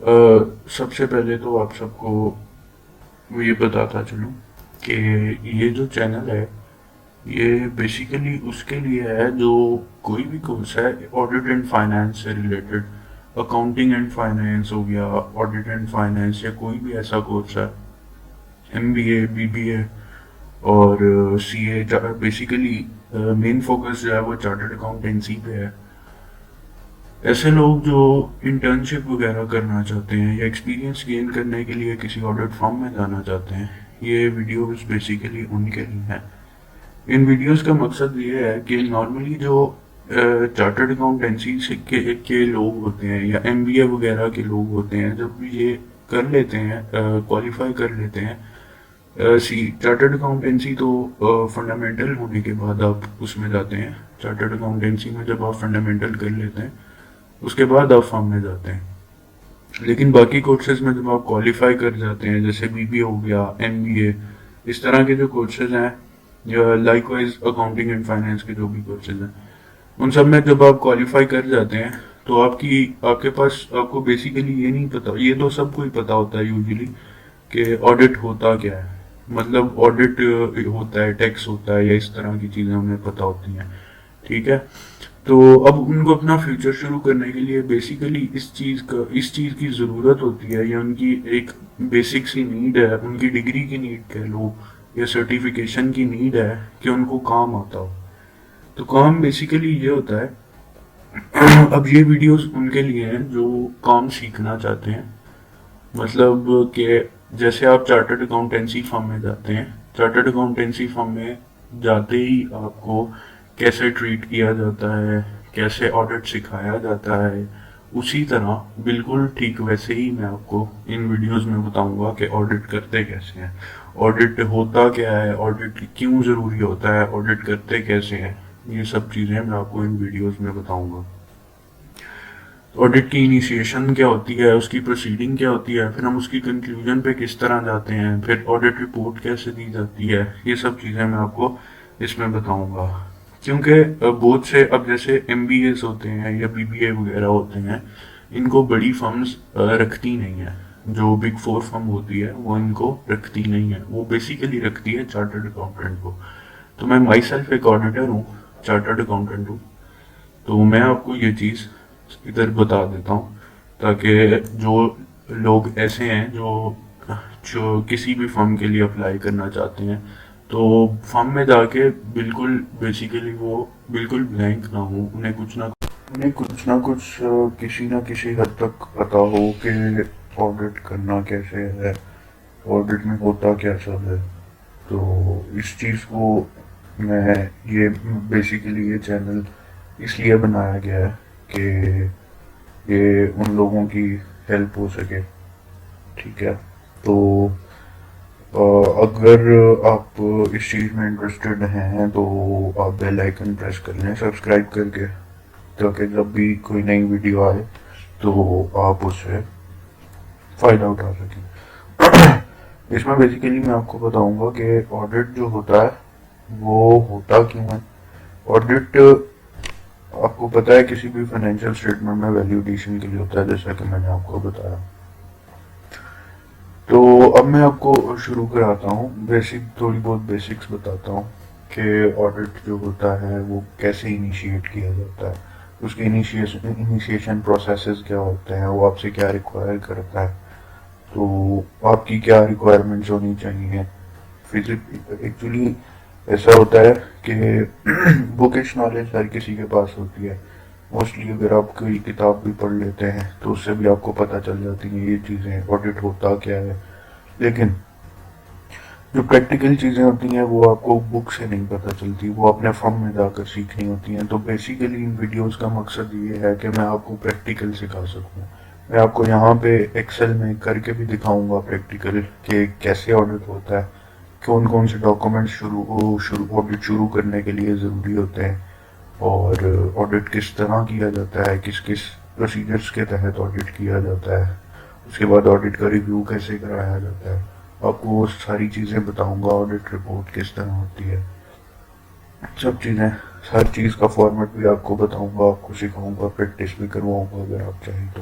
سب سے پہلے تو آپ سب کو یہ بتاتا چلوں کہ یہ جو چینل ہے یہ بیسیکلی اس کے لیے ہے جو کوئی بھی کورس ہے آڈٹ اینڈ فائنانس سے ریلیٹڈ، اکاؤنٹنگ اینڈ فائنانس ہو گیا، آڈٹ اینڈ فائنانس، یا کوئی بھی ایسا کورس ہے، MBA BBA اور CA، بیسیکلی مین فوکس جو ہے وہ چارٹرڈ اکاؤنٹنسی پہ ہے۔ ایسے لوگ جو انٹرنشپ وغیرہ کرنا چاہتے ہیں یا ایکسپیرینس گین کرنے کے لیے کسی آڈٹ فرم میں جانا چاہتے ہیں، یہ ویڈیوز بیسیکلی ان کے لیے ہیں۔ ان ویڈیوز کا مقصد یہ ہے کہ نارملی جو چارٹرڈ اکاؤنٹنسی کے لوگ ہوتے ہیں یا MBA وغیرہ کے لوگ ہوتے ہیں، جب بھی یہ کر لیتے ہیں، کوالیفائی کر لیتے ہیں، چارٹرڈ اکاؤنٹنسی تو فنڈامنٹل ہونے کے بعد آپ اس میں جاتے ہیں۔ چارٹرڈ اکاؤنٹنسی میں جب آپ فنڈامنٹل کر لیتے ہیں اس کے بعد آپ فرم میں جاتے ہیں، لیکن باقی کورسز میں جب آپ کوالیفائی کر جاتے ہیں، جیسے BBA ہو گیا، MBA، اس طرح کے جو کورسز ہیں، یا like wise accounting and finance کے جو بھی کورسز ہیں، ان سب میں جب آپ کوالیفائی کر جاتے ہیں تو آپ کے پاس، آپ کو بیسیکلی یہ نہیں پتا، یہ تو سب کو ہی پتا ہوتا ہے یوزلی، کہ آڈٹ ہوتا کیا ہے، مطلب آڈٹ ہوتا ہے، ٹیکس ہوتا ہے، یا اس طرح کی چیزیں انہیں پتا ہوتی ہیں، ٹھیک ہے۔ تو اب ان کو اپنا فیوچر شروع کرنے کے لیے بیسیکلی اس چیز کی ضرورت ہوتی ہے، یا ان کی ایک بیسک سی نیڈ ہے، ان کی ڈگری کی نیڈ کہہ لو یا سرٹیفکیشن کی نیڈ ہے کہ ان کو کام آتا ہو۔ تو کام بیسیکلی یہ ہوتا ہے، اب یہ ویڈیوز ان کے لیے ہیں جو کام سیکھنا چاہتے ہیں، مطلب کہ جیسے آپ چارٹرڈ اکاؤنٹنسی فرم میں جاتے ہیں، چارٹرڈ اکاؤنٹنسی فرم میں جاتے ہی آپ کو کیسے ٹریٹ کیا جاتا ہے، کیسے آڈٹ سکھایا جاتا ہے، اسی طرح بالکل ٹھیک ویسے ہی میں آپ کو ان ویڈیوز میں بتاؤں گا کہ آڈٹ کرتے کیسے ہیں، آڈٹ ہوتا کیا ہے، آڈٹ کیوں ضروری ہوتا ہے، آڈٹ کرتے کیسے ہیں، یہ سب چیزیں میں آپ کو ان ویڈیوز میں بتاؤں گا۔ آڈٹ کی انیشیشن کیا ہوتی ہے، اس کی پروسیڈنگ کیا ہوتی ہے، پھر ہم اس کی کنکلوژن پہ کس طرح جاتے ہیں، پھر آڈٹ رپورٹ کیسے دی جاتی ہے، یہ سب چیزیں میں آپ کو اس میں بتاؤں گا۔ کیونکہ بہت سے، اب جیسے MBAs ہوتے ہیں یا BBA وغیرہ ہوتے ہیں، ان کو بڑی فرمز رکھتی نہیں ہیں، جو بگ فور فرم ہوتی ہے وہ ان کو رکھتی نہیں ہے، وہ بیسیکلی رکھتی ہے چارٹرڈ اکاؤنٹنٹ کو۔ تو میں مائی سیلف ایک آڈیٹر ہوں، چارٹرڈ اکاؤنٹنٹ ہوں، تو میں آپ کو یہ چیز ادھر بتا دیتا ہوں، تاکہ جو لوگ ایسے ہیں جو کسی بھی فرم کے لیے اپلائی کرنا چاہتے ہیں، تو فرم میں جا کے بالکل بیسیکلی وہ بالکل بلینک نہ ہو، انہیں کچھ نہ کچھ کسی نہ کسی حد تک پتا ہو کہ آڈٹ کرنا کیسے ہے، آڈٹ میں ہوتا کیا سب ہے۔ تو اس چیز کو میں، یہ بیسیکلی یہ چینل اس لیے بنایا گیا ہے کہ یہ ان لوگوں کی ہیلپ ہو سکے، ٹھیک ہے۔ تو اگر آپ اس چیز میں انٹرسٹڈ ہیں تو آپ بیل آئیکن پریس کر لیں سبسکرائب کر کے، تاکہ جب بھی کوئی نئی ویڈیو آئے تو آپ اس سے فائدہ اٹھا سکیں۔ اس میں بیسیکلی میں آپ کو بتاؤں گا کہ آڈٹ جو ہوتا ہے وہ ہوتا کیوں ہے۔ آڈٹ آپ کو پتا ہے کسی بھی فائنینشیل اسٹیٹمنٹ میں ویلیوڈیشن کے لیے ہوتا ہے، جیسا کہ میں نے آپ کو بتایا۔ تو اب میں آپ کو شروع کراتا ہوں، تھوڑی بہت بیسکس بتاتا ہوں کہ آڈٹ جو ہوتا ہے وہ کیسے انیشیٹ کیا جاتا ہے، اس کے انیشیشن پروسیسز کیا ہوتے ہیں، وہ آپ سے کیا ریکوائر کرتا ہے، تو آپ کی کیا ریکوائرمنٹس ہونی چاہیے۔ ایکچولی ایسا ہوتا ہے کہ بکش نالج ہر کسی کے پاس ہوتی ہے، موسٹلی اگر آپ کوئی کتاب بھی پڑھ لیتے ہیں تو اس سے بھی آپ کو پتہ چل جاتی ہیں یہ چیزیں، آڈٹ ہوتا کیا ہے، لیکن جو پریکٹیکل چیزیں ہوتی ہیں وہ آپ کو بک سے نہیں پتہ چلتی، وہ اپنے فرم میں جا کر سیکھنی ہوتی ہیں۔ تو بیسیکلی ان ویڈیوز کا مقصد یہ ہے کہ میں آپ کو پریکٹیکل سکھا سکوں، میں آپ کو یہاں پہ ایکسل میں کر کے بھی دکھاؤں گا پریکٹیکل کہ کیسے آڈٹ ہوتا ہے، کون سے ڈاکومنٹس آڈٹ شروع کرنے کے لیے ضروری ہوتے ہیں، اور آڈٹ کس طرح کیا جاتا ہے، کس پروسیجرز کے تحت آڈٹ کیا جاتا ہے، اس کے بعد آڈٹ کا ریویو کیسے کرایا جاتا ہے، آپ کو وہ ساری چیزیں بتاؤں گا، آڈٹ رپورٹ کس طرح ہوتی ہے، سب چیزیں، ہر چیز کا فارمیٹ بھی آپ کو بتاؤں گا، آپ کو سکھاؤں گا، پریکٹس بھی کرواؤں گا اگر آپ چاہیں تو۔